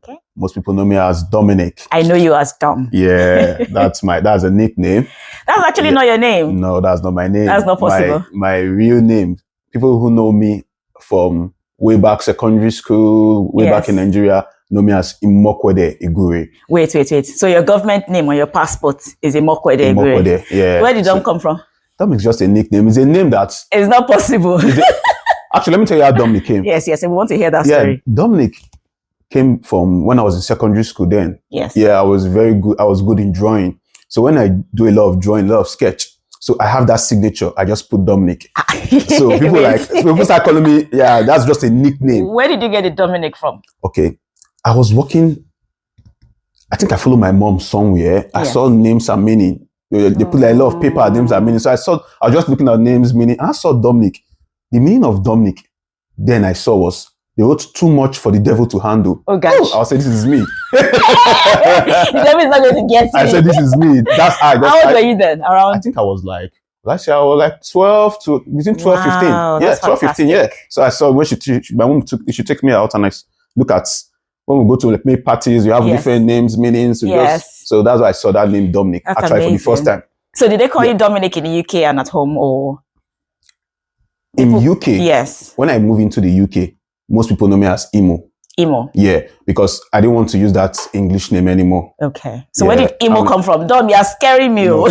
Okay. Most people know me as Dominic. I know you as Dom. Yeah, that's a nickname. That's actually not your name. No, that's not my name. That's not possible. My real name. People who know me from way back secondary school, way back in Nigeria, know me as Imokwede Igure. Wait. So your government name on your passport is Imokwede Igure? Imokwede, yeah. Where did Dom come from? Dom is just a nickname. It's a name that... It's not possible. Actually, let me tell you how Dominic came. Yes, and we want to hear that story. Dominic came from when I was in secondary school then. Yes. Yeah, I was very good. I was good in drawing. So when I do a lot of drawing, a lot of sketch, so I have that signature. I just put Dominic. So people start calling me, that's just a nickname. Where did you get the Dominic from? Okay. I was working, I think I followed my mom somewhere. I saw names and meaning. They put like a lot of paper, names and meaning. So I was just looking at names, meaning, and I saw Dominic. The meaning of Dominic, then I saw was, they wrote too much for the devil to handle. Oh gosh. I'll say, this is me. The devil is not going to get me. I said, this is me. That's how old were you then? Around? I think I was like, last year I was like 12 to, between 12 and 15. Yeah, 12, 15, yeah. So I saw when my mom she took me out and I look at, when we go to like make parties, you have different names, meanings. So that's why I saw that name Dominic, that's actually amazing. for the first time. So did they call you Dominic in the UK and at home or? In UK? Yes. When I moved into the UK, most people know me as Imo. Imo? Yeah, because I didn't want to use that English name anymore. Okay. So where did Imo come from? Dom, you are scaring me. No.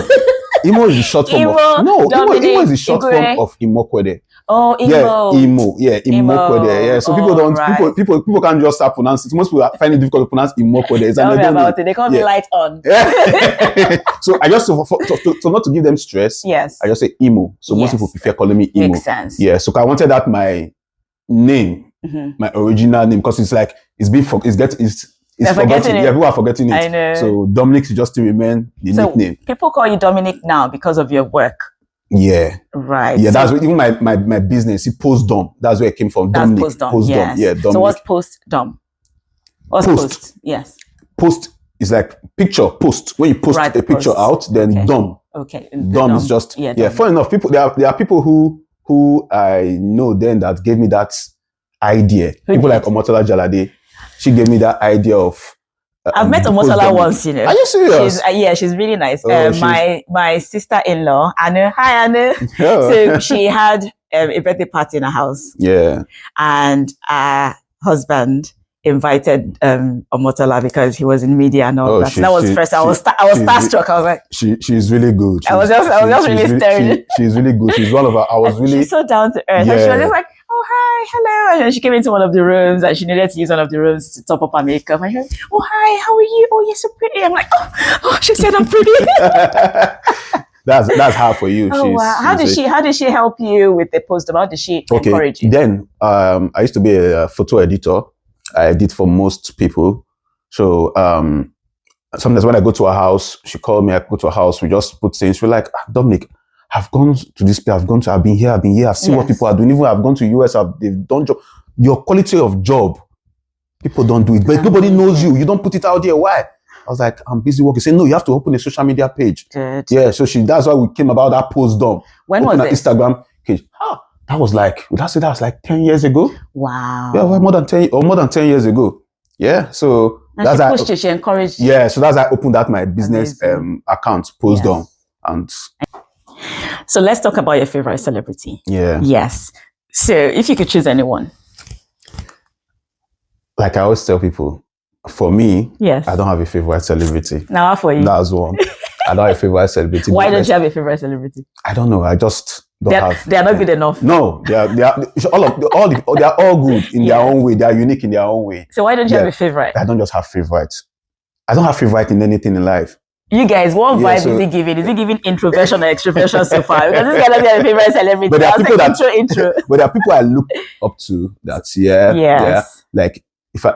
Imo is the short form Imo is the short form of Imokwede. Oh, Imo. Yeah, Imo. Yeah, Imokwede. Yeah. So people can't just start pronouncing it. Most people find it difficult to pronounce Imokwede. Tell me about it. They call me light on. So I just so not to give them stress. Yes. I just say Imo. So most people prefer calling me Imo. Makes sense. Yeah. So I wanted that my name. My original name, because it's like it's forgotten. Yeah, people are forgetting it. I know. So Dominic should just still remain the nickname. People call you Dominic now because of your work. Yeah. Right. Yeah, that's even my business. Postdom. That's where it came from. That's Dominic. Postdom. Yes. Yeah. Dominic. So what's Postdom? What's post? Yes. Post is like picture. Post. When you post a picture out, then Dom. Okay. Dom is just Funny enough, people there are people who I know then that gave me that idea. People like Omotola Jalade, she gave me that idea of. I've met Omotola once, you know. Are you serious? She's really nice. My sister-in-law, Anna. Hi, Anna. So she had a birthday party in her house. Yeah. And our husband invited Omotola because he was in media and all that. So that was first. I was starstruck. I was like, she's really good. I was just really staring. She's really good. She's one of our. She's so down to earth. Yeah. And she was just like, oh, hi, hello. And then she came into one of the rooms and she needed to use one of the rooms to top up her makeup. And she was like, oh, hi, how are you? Oh, you're so pretty. I'm like, oh, she said I'm pretty. That's her for you. Oh, wow. How did she help you with the Postdom? How did she encourage you? Then I used to be a photo editor. I edit for most people. So sometimes when I go to her house, she called me, I go to her house, we just put things. We're like, Dominic, I've gone to this place, I've been here, I've seen what people are doing. Even I've gone to US, they've done job. Your quality of job, people don't do it, but nobody knows you. You don't put it out there. Why? I was like, I'm busy working. She said, no, you have to open a social media page. Good. Yeah, so that's why we came about that Postdom. When was it? Instagram page. That was like, that was like 10 years ago. Wow. Yeah, more than 10 years ago. Yeah, so and that's she pushed you, she encouraged you. Yeah, so that's how I opened that my business account, Postdom. And so let's talk about your favorite celebrity. Yeah. Yes. So if you could choose anyone. Like I always tell people, for me, yes, I don't have a favorite celebrity. Now for you. That's one. I don't have a favorite celebrity. Why don't you have a favorite celebrity? I don't know. I just don't have. They are not good enough. No, they are all good in their own way. They are unique in their own way. So why don't you have a favorite? I don't just have favorites. I don't have favorite in anything in life. You guys, what vibe is he giving? Is he giving introversion or extroversion so far? Because this guy doesn't have a favorite celebrity. But there are people intro. But there are people I look up to. Like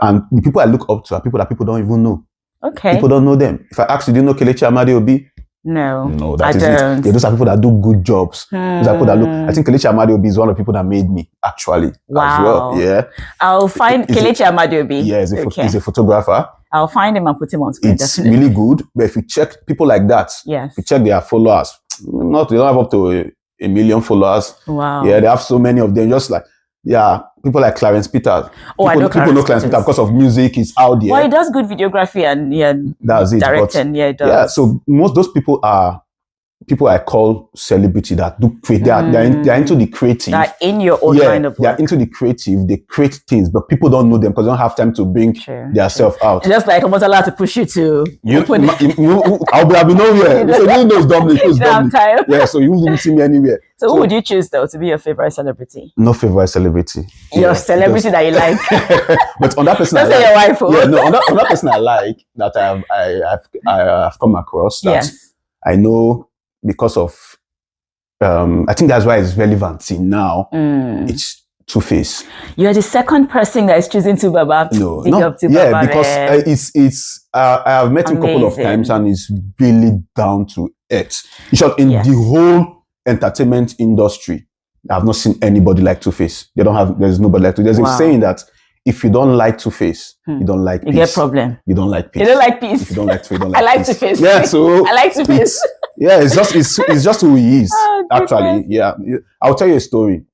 and the people I look up to are people that people don't even know. Okay. People don't know them. If I ask you, do you know Kelechi Amadi-Obi? No, that is don't. It. Yeah, those are people that do good jobs. Those are people that look. I think Kelechi Amadi-Obi is one of the people that made me actually. Wow. As well. Yeah. I'll find Kelechi Amadi-Obi. Yeah, he's a photographer. I'll find him and put him on screen. It's really good. But if you check people like that, yes, if you check their followers, they don't have up to a million followers. Wow. Yeah, they have so many of them. Just like, people like Clarence Peter. Oh, I know People know Clarence Peter because of music. He's out there. Well, he does good videography and That's it. directing. Yeah, it does. Yeah, so most those people are people I call celebrity that do create. They're into the creative. They're in your own line of work. They're into the creative. They create things, but people don't know them because they don't have time to bring their self out. It's just like I'm not allowed to push you to open I'll be nowhere. So you know Dominic. Who's Dominic? Yeah, so you won't see me anywhere. So who would you choose though to be your favorite celebrity? No favorite celebrity. Your celebrity that you like. But on that person, don't say your wife. Yeah, no, on that person I like that I've come across that I know because of I think that's why it's relevant. See now, it's Two-Face. You're the second person that is choosing TuBaba. Because it's I have met him a couple of times and he's really down to earth. In short, in the whole entertainment industry, I've not seen anybody like Two-Face. There's nobody like Two-Face. There's a saying that if you don't like Two-Face, you don't like peace. You get problem. You don't like peace. You don't like peace. If you don't like Two-Face, you don't like I like peace. Two-Face. Yeah, so I like Two-Face. Yeah, it's just who he is. Actually, yeah. I'll tell you a story.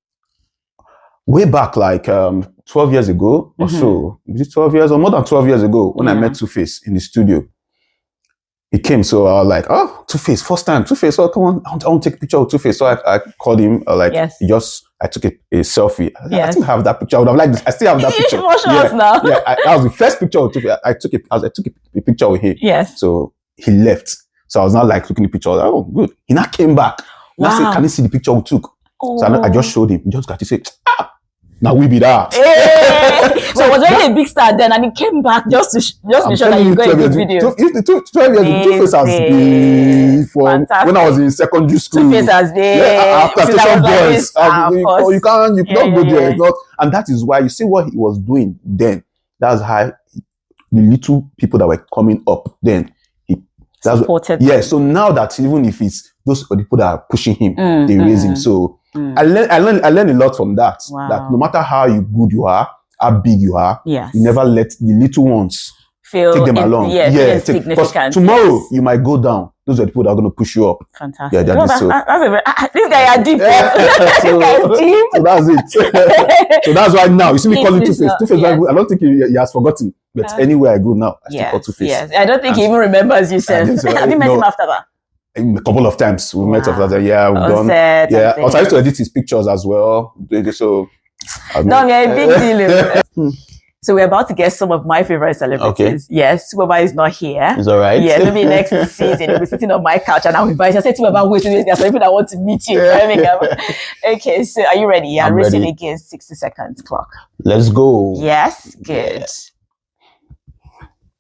Way back, like 12 years ago or so, is it 12 years or more than 12 years ago, when I met Two-Face in the studio, he came. So I was like, oh, Two-Face, first time, Two-Face. Oh, come on, I want to take a picture of Two-Face. So I called him, I took a selfie. I still have that picture. I would have liked this. I still have that picture. You show us now. That was the first picture of Two-Face. I took a picture with him. Yes. So he left. So I was not like looking at the picture. I was like, oh, good. He now came back. Wow. I said, can you see the picture we took? Oh. So I just showed him. He just got to say, now we be that. Hey. So I was already a big star then, and he came back just to be sure that you got a good video. 12 years, Two-Face has been from when I was in secondary school. Two-Face has been. Yeah, after Station Boys. You don't go there. Not, and that is why you see what he was doing then. That's how the little people that were coming up then. Supported. So now that even if it's those people that are pushing him, they raise him. So I learned a lot from that. Wow. That no matter how good you are, how big you are, you never let the little ones take them along. Because tomorrow you might go down. Those are the people that are going to push you up. Fantastic. Yeah, this guy is deep. This guy is deep. So that's it. So that's why now you see me calling Two-Face. Two-Face. I don't think he has forgotten. But anywhere I go now, I still call Two-Face. Yes. I don't think he even remembers you said. Have you met him after that? A couple of times we met after that. Yeah, we've done. Also, I used to edit his pictures as well. So no, yeah, a big deal. So we're about to get some of my favorite celebrities. Okay. Yes, TuBaba is not here. It's all right. Yeah, maybe next season he'll be sitting on my couch and I'll invite you. I said TuBaba, wait, there's some people that want to meet you. Okay, so are you ready? Yeah, I'm racing against 60 seconds clock. Let's go. Yes, good. Yeah.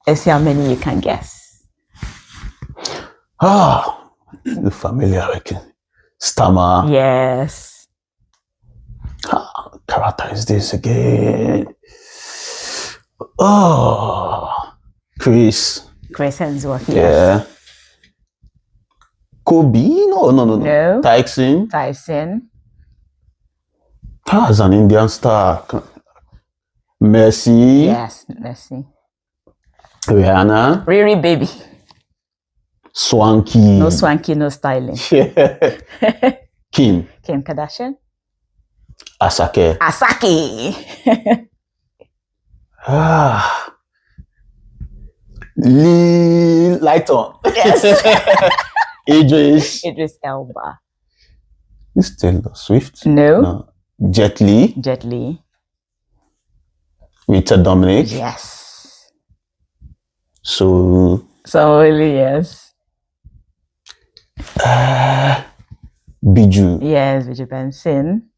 Let's see how many you can guess. The familiar, I reckon. Stammer. Yes. Character is this again? Chris Hemsworth. Yes. Yeah. Kobe? No. Tyson. As an Indian star. Messi. Yes, Messi. Rihanna. Riri baby. Swanky. No swanky, no styling. Kim Kardashian. Asake. Light on. Yes. Idris Elba. Is Taylor Swift? No. Jet Li. Richard Dominic. Yes. So only yes. Biju. Yes, Biju Benson.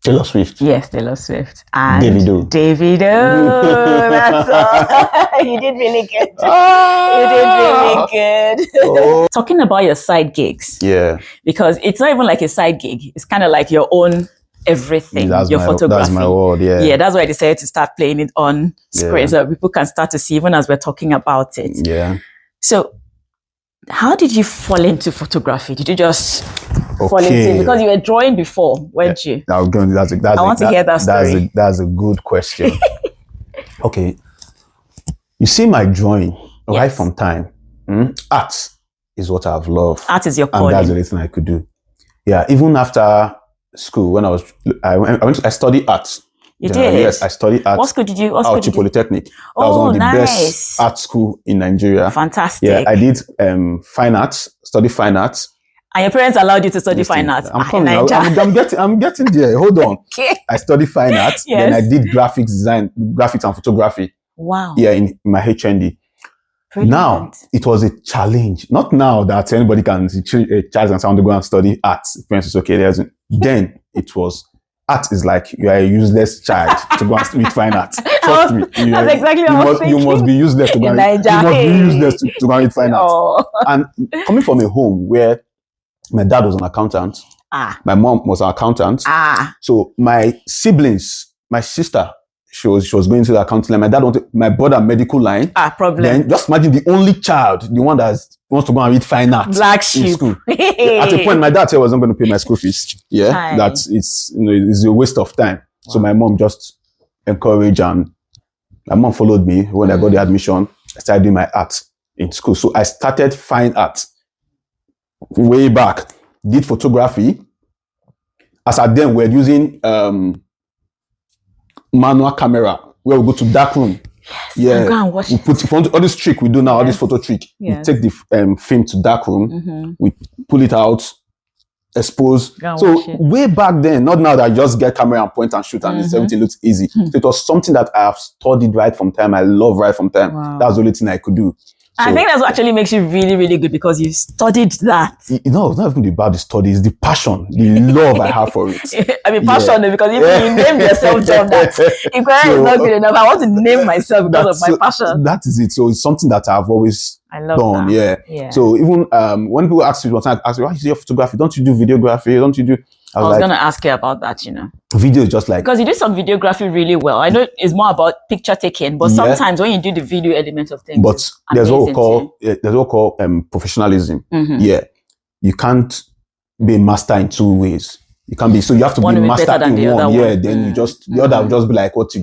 Taylor Swift. Yes, Taylor Swift. And Davido. That's all. You did really good. You did really good. Talking about your side gigs. Yeah. Because it's not even like a side gig. It's kind of like your own everything. Your photography. That's my world, yeah. Yeah, that's why I decided to start playing it on screen so people can start to see even as we're talking about it. Yeah. So how did you fall into photography? Did you just fall into it? Because you were drawing before, weren't you? I want to hear that story. That's a good question. Okay. You see my drawing right from time. Art is what I've loved. Art is your calling. And that's the only thing I could do. Yeah, even after school when I studied art. You did? Yes, I studied art. What school did you? Polytechnic. That was one of the best art school in Nigeria. Fantastic. Yeah, I did fine arts. Studied fine arts. And your parents allowed you to study fine arts? I'm coming. I'm getting there. Hold on. Okay. I studied fine arts. Yes. Then I did graphics design, graphics and photography. Wow. Yeah, in my HND. Brilliant. Now it was a challenge. Not now that anybody can charge and someone to go and study arts. Parents is okay. Then it was. Art is like you are a useless child to go and study fine arts. Trust me. That's exactly what I was thinking. You must be useless to go and read fine arts. And coming from a home where my dad was an accountant, my mom was an accountant. So my siblings, my sister, she was going to the accounting line. My dad wanted my brother medical line. Problem. Then just imagine the only child, the one that wants to go and read fine arts in school. At a point, my dad said I wasn't going to pay my school fees. Yeah, that it's a waste of time. Wow. So my mom just encouraged, and my mom followed me when I got the admission. I started doing my art in school. So I started fine art way back. Did photography. As at then, we're using manual camera where we go to dark room. Yes, yeah, go and watch we put all this trick we do now, all this photo trick. Yes. We take the film to dark room, we pull it out, expose. So way back then, not now that I just get camera and point and shoot and everything looks easy. So it was something that I have studied right from time. I love right from time. Wow. That was the only thing I could do. So, I think that's what actually makes you really, really good because you studied that. It's not even about the study, it's the passion, the love I have for it. I mean, passionate because if you name yourself John, that inquiry is not good enough. I want to name myself because of my passion. That is it. So it's something that I've always done. Yeah. So even when people ask me, why is your photography? Don't you do videography? Don't you do? I was going to ask you about that, Video is just like... Because you do some videography really well. I know it's more about picture taking, but sometimes when you do the video element of things... But there's what we call professionalism. Yeah. You can't be a master in two ways. You can't be... So you have to be a master in one. Yeah, then the other will just be like what you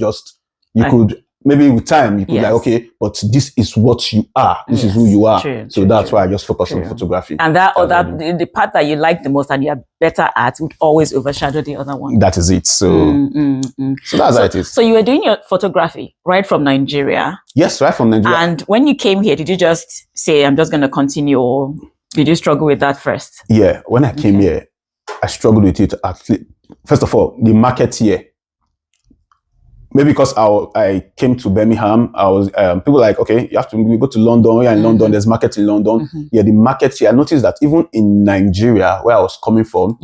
could... Maybe with time, you could like, okay, but this is what you are. This is who you are. So that's why I just focus on photography. And the part that you like the most and you're better at would always overshadow the other one. That is it. So, so that's how it is. So you were doing your photography right from Nigeria? Yes, right from Nigeria. And when you came here, did you just say, I'm just going to continue, or did you struggle with that first? Yeah, when I came here, I struggled with it. First of all, the market here. Maybe because I came to Birmingham, I was people were like, okay, you have to go to London. We're in London. There's market in London. Yeah, the market here. I noticed that even in Nigeria, where I was coming from,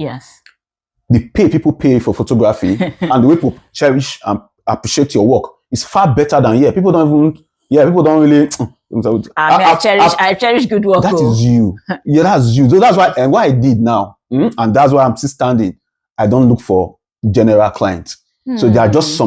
people pay for photography, and the way people cherish and appreciate your work is far better than here. People don't really. I cherish good work. That is you. Yeah, that's you. So that's why, and what I did now, and that's why I'm still standing. I don't look for general clients. So there are just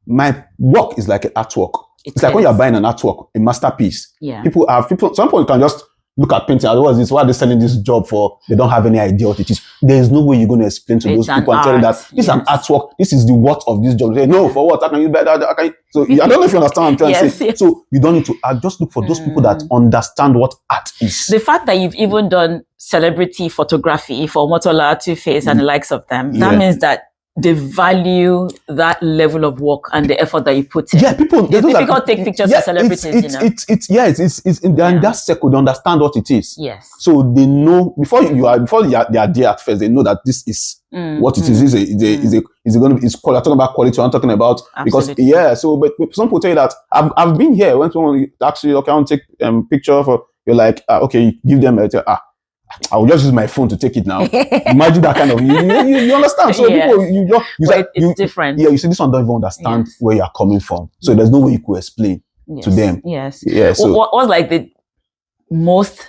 my work is like an artwork. It's like when you're buying an artwork, a masterpiece. Yeah. Some people can just look at painting. Otherwise, why are they selling this job for? They don't have any idea what it is. There is no way you're going to explain to those people and tell them that this is an artwork. This is the worth of this job. They say, no, for what? How can you better? So I don't know if you understand what I'm trying to say. Yes. So you don't need to just look for those people that understand what art is. The fact that you've even done celebrity photography for Motola, Two-Face and the likes of them, that means that they value that level of work and the effort that you put in. Yeah, people. It's difficult to take pictures of celebrities, It's in that circle. They understand what it is. Yes. So they know before they are there at first. They know that this is what it is. Is going to be? I'm talking about quality. I'm talking about because So, but some people tell you that I've been here when someone asks you, okay, I want to take picture for. You're like, okay, give them I will just use my phone to take it now. Imagine that kind of you understand. So people it's different. Yeah, you see, this one don't even understand where you are coming from. So there's no way you could explain to them. Yes. Yeah. So what was like the most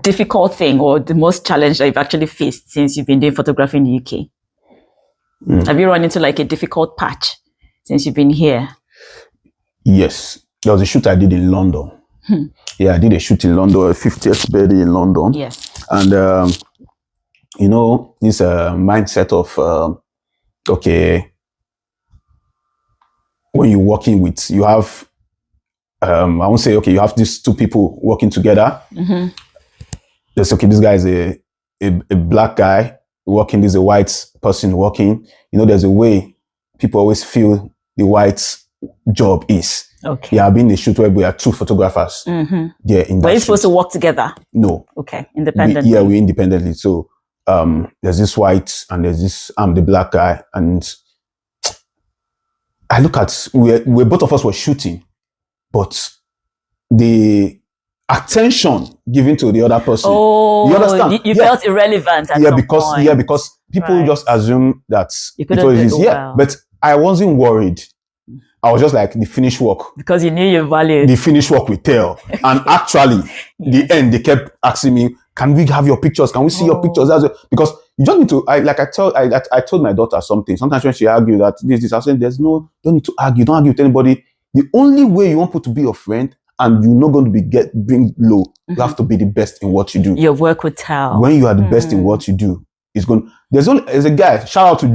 difficult thing or the most challenge that you've actually faced since you've been doing photography in the UK? Have you run into like a difficult patch since you've been here? Yes, there was a shoot I did in London. Yeah, I did a shoot in London, a 50th birthday in London. Yes. And, this mindset of, okay, when you're working with, you have, I won't say, okay, you have these two people working together. Just, okay, this guy is a black guy. working, there's a white person working. You know, there's a way people always feel the white job is. Okay. Yeah, I've been in a shoot where we are 2 photographers. Mm-hmm. Yeah, in that Were you supposed shoot. to work together? No. Okay, independently. We independently. So there's this white and there's this, I'm the black guy. And I look at, we both of us were shooting, but the attention given to the other person. Oh, you understand? You felt irrelevant at some point. Because people just assume that you couldn't do it well. But I wasn't worried. I was just like, the finished work. Because you knew your value. The finished work we tell. And actually, the end, they kept asking me, can we have your pictures? Can we see your pictures? Because you just need to, I told my daughter something. Sometimes when she argued that this, I said, don't need to argue. Don't argue with anybody. The only way you want people to be your friend and you're not going to being low, you have to be the best in what you do. Your work would tell. When you are the best in what you do, there's a guy, shout out to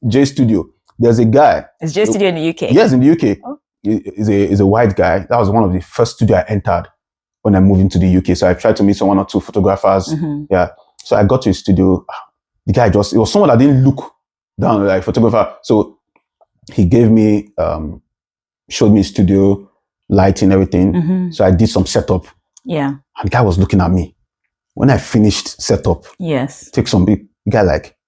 J Studio. There's a guy. Is J Studio in the UK? Yes, in the UK. Oh. He's a white guy. That was one of the first studio I entered when I moved into the UK. So I tried to meet one or two photographers. Mm-hmm. Yeah. So I got to his studio. The guy it was someone that didn't look down like photographer. So he gave me, showed me studio, lighting, everything. Mm-hmm. So I did some setup. Yeah. And the guy was looking at me. When I finished setup, take some big guy like,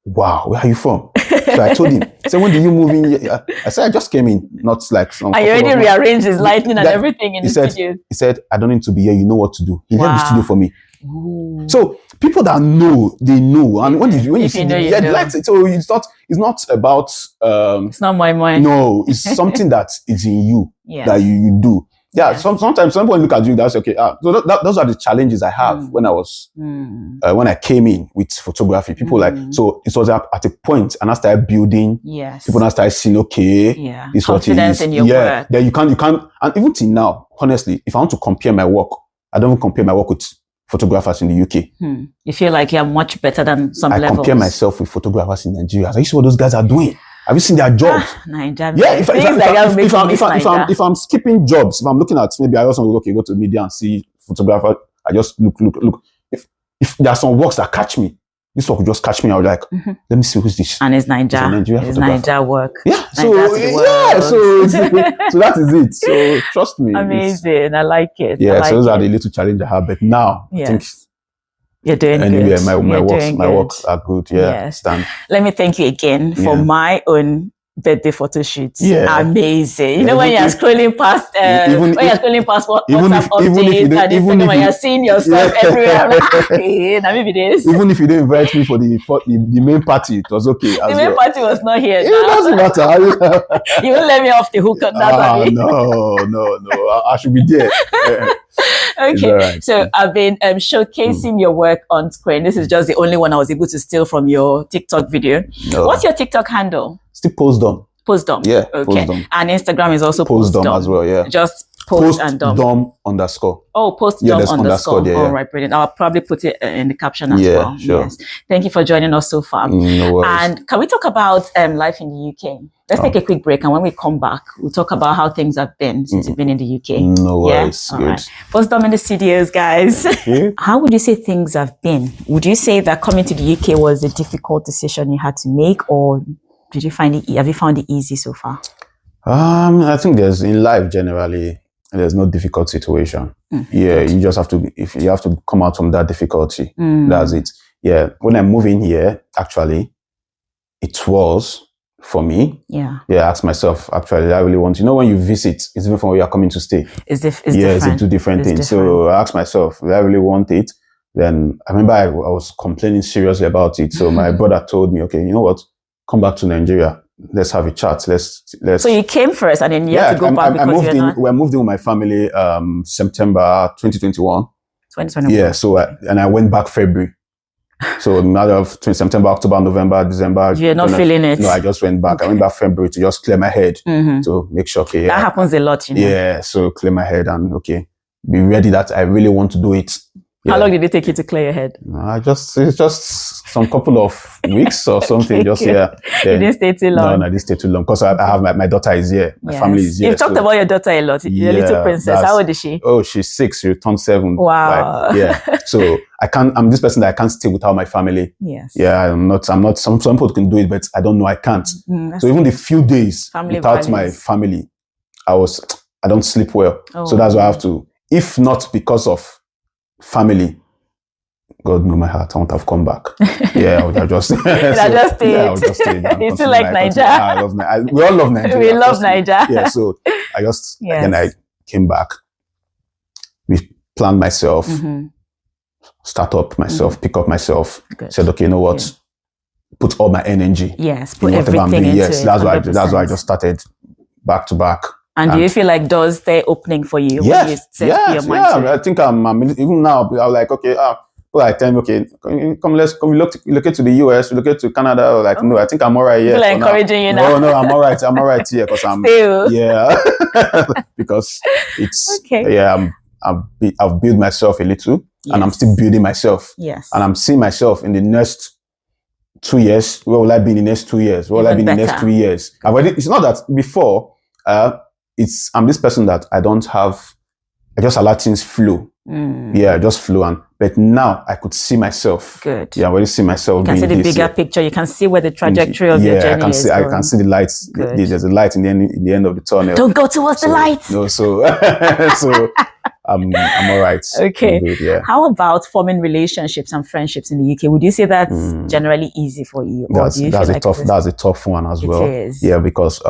wow, where are you from? So I told him, I said, when did you move in? I said, I just came in, not like some. I already rearranged his lighting and everything in the studio. He said, I don't need to be here. You know what to do. He left the studio for me. Ooh. So people that know, they know. And when you see the lights, so it's not about. It's not my mind. No, it's something that is in you that you do. Yeah, sometimes someone look at you, that's okay. So those are the challenges I have when I was, when I came in with photography. People so it was at a point and I started building. Yes. People now started seeing, okay, this confidence in your work. Then you can't, and even till now, honestly, if I want to compare my work, I don't even compare my work with photographers in the UK. You feel like you're much better than some levels. I compare myself with photographers in Nigeria. I see what those guys are doing. Have you seen their jobs? Nigerian. Yeah, if I'm skipping jobs, if I'm looking at, maybe I also go to media and see photographer, I just look. If there are some works that catch me, this work will just catch me. I was like, let me see who's this. And it's Nigeria. It's Nigeria work. Yeah. So that is it. So trust me. Amazing. I like it. Yeah. So those are the little challenges I have. But now I think you're doing good. My good. works are good. Yeah. Yes. Let me thank you again for my own birthday photo shoots. Yeah. Amazing. You know, when you're scrolling past, WhatsApp updates, and Instagram, you're seeing yourself everywhere. Maybe this. Even if you didn't invite me for the main party, it was okay. The main party was not here. It doesn't matter. You won't let me off the hook on that. No. I should be there. Okay, right. So I've been showcasing your work on screen. This is just the only one I was able to steal from your TikTok video. No. What's your TikTok handle? Still Postdom. Postdom. Yeah. Okay. Postdom. And Instagram is also Postdom as well. Yeah. Just Post and Dom. Dom _. Oh, Postdom _. All right, brilliant. I'll probably put it in the caption as well. Sure. Yes. Thank you for joining us so far. No worries. And can we talk about life in the UK? Let's take a quick break, and when we come back, we'll talk about how things have been since you've been in the UK. No worries. Yeah? All right. Postdom in the studios, guys. How would you say things have been? Would you say that coming to the UK was a difficult decision you had to make, or have you found it easy so far? I think in life generally, there's no difficult situation. Yeah, you just have to come out from that difficulty. That's it. Yeah. When I moved in here, actually, it was for me. Yeah. Yeah, I asked myself, actually, I really want, when you visit, it's different from where you're coming to stay. It's different. It's two different things. So I asked myself, do I really want it? Then I remember I was complaining seriously about it. So my brother told me, okay, you know what? Come back to Nigeria. Let's have a chat. Let's. So you came first, and then you had to go back because we moved in with my family September 2021. 2021. Yeah. So I went back February. So a matter of September, October, November, December. You're not feeling it. No, I just went back. I went back February to just clear my head to make sure. Okay. That happens a lot, Yeah. So clear my head and be ready that I really want to do it. How long did it take you to clear your head? It's just some couple of weeks or something. Just You didn't stay too long. No, I didn't stay too long because I have my daughter is here. My family is here. You've talked about your daughter a lot. Your little princess. How old is she? Oh, she's 6. She turned 7. Wow. So I'm this person that I can't stay without my family. Yes. Yeah, I'm not. Some people can do it, but I don't know. I can't. So even the few days without my family, I don't sleep well. So that's why I have to. If not because of family, God know my heart, I won't have come back. Yeah, I would have just stayed. I would just stayed. You still like Nigeria? We all love Nigeria. We love Nigeria. Yeah, so I just, then I came back. We planned myself, start up myself, pick up myself. Good. Said, okay, you know what? Put all my energy. Yes, put everything into it. That's why I just started back to back. And do you feel like doors stay opening for you? When you set your mind to I think I'm even now. I'm like, okay, I tell me, okay, let's relocate to the US, relocate to Canada. Like, no, I think I'm all right here. People are encouraging you now. No, I'm all right. I'm all right here because I'm still. because it's I've built myself a little, and I'm still building myself. Yes, and I'm seeing myself in the next 2 years. Where will I be in the next 2 years? Where will I be in the next 3 years? It's not that before. I'm this person that I just allow things flow. Yeah, just flow. But now I could see myself. Good. Yeah, I already see myself. You can see the bigger picture. You can see where the trajectory of your journey is. I can see the lights. There's a light in the end of the tunnel. Don't go towards the light. No, so I'm all right. Okay. Good, yeah. How about forming relationships and friendships in the UK? Would you say that's generally easy for you? That's a tough one as well. It is. Yeah, because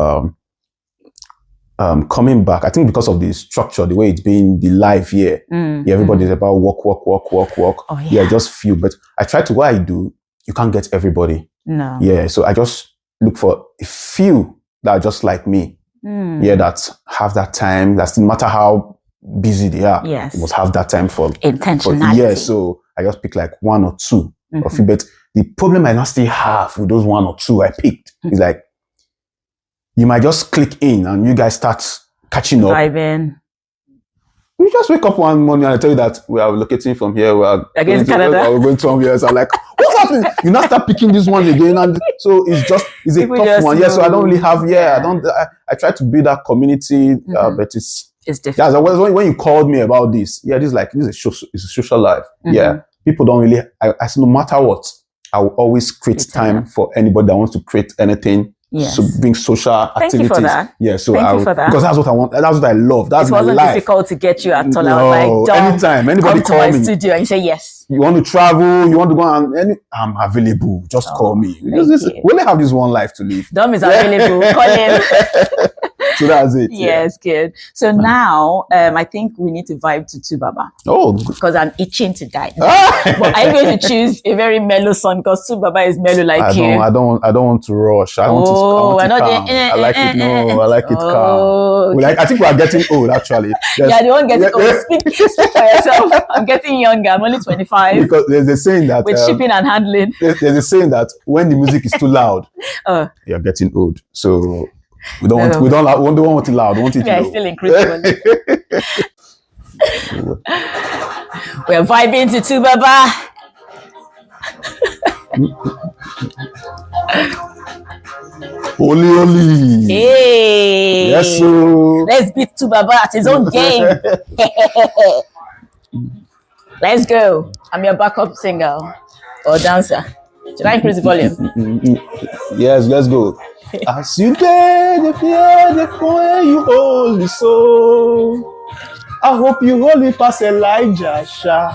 coming back, I think because of the structure, the way it's been, the life here, everybody's about work. Oh, yeah. Just few. But I try to, what I do, you can't get everybody. No. Yeah, so I just look for a few that are just like me. Yeah, that have that time. That no matter how busy they are, yes, they must have that time for intentionality. So I just pick like 1 or 2 or few. But the problem I now still have with those 1 or 2 I picked is like, you might just click in and you guys start catching up. Vibing. You just wake up one morning and I tell you that we are relocating from here. We are going to Canada. We're going to somewhere. So I'm like, what's happening? You now start picking this one again. And so it's a tough one. Yeah, so I don't really have, I try to build that community, but it's difficult. Yeah, when you called me about this, this is a social life. Yeah, people don't really, I said, no matter what, I will always create time for anybody that wants to create anything. Yes. So being social activities. Thank you for that. Yeah, so Thank you for that. Because that's what I want. That's what I love. That's my life. It wasn't difficult to get you at all. No, I was like, anytime anybody come call to my me, studio and you say yes. You want to travel, you want to go and I'm available. Just call me. We only have this one life to live. Dom is available. Call him. So that's it. Yes, good. So now, I think we need to vibe to TuBaba. Oh, because I'm itching to die. But I'm going to choose a very mellow song because TuBaba is mellow like you. I don't want to rush. I want it calm. I like it. No, I like it calm. Okay. I think we are getting old. Actually, yeah, the one getting old. Speak for yourself. I'm getting younger. I'm only 25. Because there's a saying that with shipping and handling. There's a saying that when the music is too loud, you're getting old. So. We don't want it loud. We want it low. Still incredible. We're vibing to TuBaba. Oli. Hey. Yes, sir. Let's beat TuBaba at his own game. Let's go. I'm your backup singer or dancer. Should I increase the volume? Yes, let's go. As you dare the fear, the fire you hold the soul. I hope you hold it past Elijah, Sha.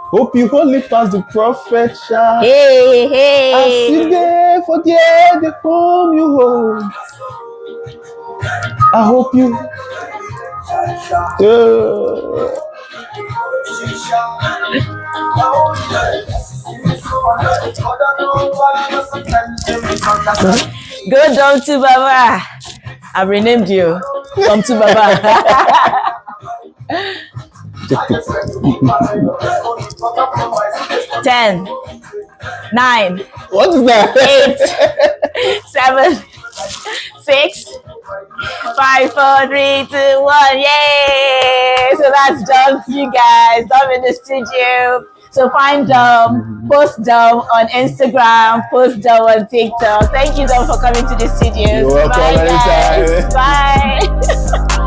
Hope you hold it past the prophet, Sha. Hey. As you dare for the form you hold. I hope you. Go down TuBaba. I've renamed you from TuBaba. 10, 9. What is that? 8, 7, 6, 5, 4, 3, 2, 1. Yay! So that's Dom, you guys. Dom in the studio. So find post Dom on Instagram, post Dom on TikTok. Thank you, Dom, for coming to the studio. You're welcome. Bye, guys. Bye.